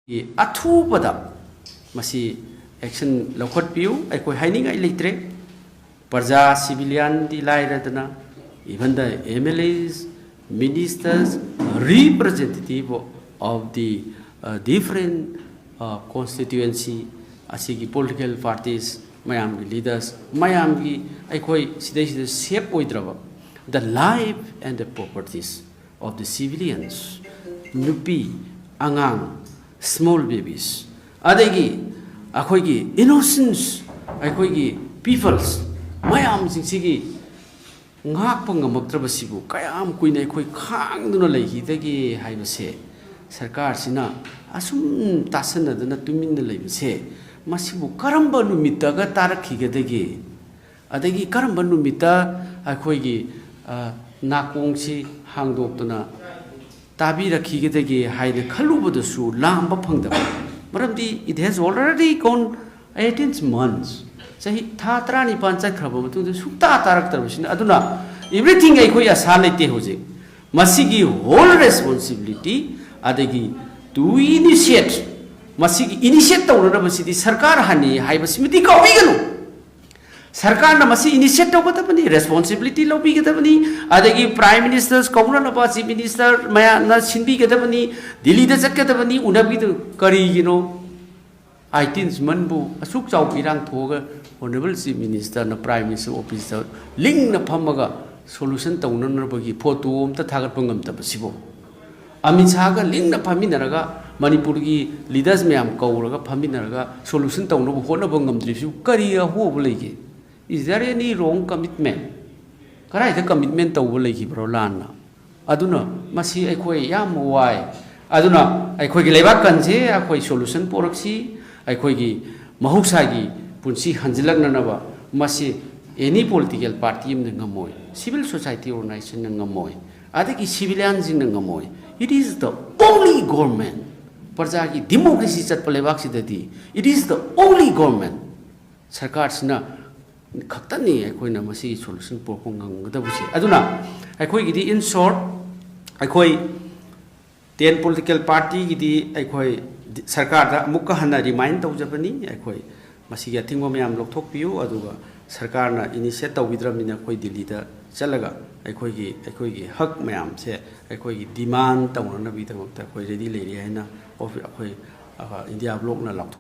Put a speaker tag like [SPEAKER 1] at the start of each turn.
[SPEAKER 1] अथुबदा मसी action लौखटपियु अखोय हाइनिंग लेत्रे प्रजा सिविलियन दी लाइरदना even the MLAs, ministers, representative of the different constituency, asigi political parties, mayam leaders, mayam gi akhoi sidai shape oidraba the life and the properties of the civilians, nupi, angang, small babies, adegi akhoi gi innocence, akhoi gi peoples, mayam sigi ngak pangamaktrabasibu kayam kuina khoi khangduna leihidagi haibase sarkar sina asum tasanadana tuminna leibase masibu karamba numita ga tarakhigedagi adagi karamba numita akhoigi nakongsi hangdoktuna tabi rakhigedagi haide khalubudasu lamba phangdaba maramdi it has already gone 18 months Sahi Tatrani Pancha Krabam to the Sukta Tarakter, Aduna, everything I could assalate Hose. Masigi whole responsibility, Adegi, to initiate, Masigi initiate the Uraba City, Sarkar Hani, Hybasimiti Kavigano. Sarkar Namasi initiate the responsibility of Bigatavani, Adegi Prime Ministers, Komuna Pasi Minister, Maya Nasinbi Gatavani, Dili the Zakatavani, Unabi Karigino. I think Manbu, a Suk Chau Pirang Toga, Honorable Chief Minister, the Prime Minister Officer, Ling the Pamaga, solution to Nunabagi, Potum, the Tagapungam Tapasibo. Amisaga, Ling the Paminaraga, Manipurgi, leaders meam Kauraga, Paminaraga, solution to Honabungam Drifu, Karia Hoblegi. Is there any wrong commitment? Karai the commitment to Woleki Brolana. Aduna, Masi Equa Yam why? Aduna, I quake Levakanse, a quay solution poroxy. Aikoigi mahusagi punsi hanjilang nanaba masi any political party ngamoy civil society organization ngamoy adagi civilians ngamoy it is the only government parjagi democracy chat palebak sidati it is the only government sarkar sina khaktani aikoina masi solution propong ngadabusi aduna aikoigi di in short aikoi 10 political party gidi aikoi Sarkar Muka Hana remind of Japanese, Akoi, Masiga Tingomam Loktopiu, Aduga, Sarkarna initiate Widramina Koi the leader, Salaga, Akoigi, Hug Mayam, say, Akoigi demand Tawana Vita, Akoi, ready lady, of Akoi, India Block.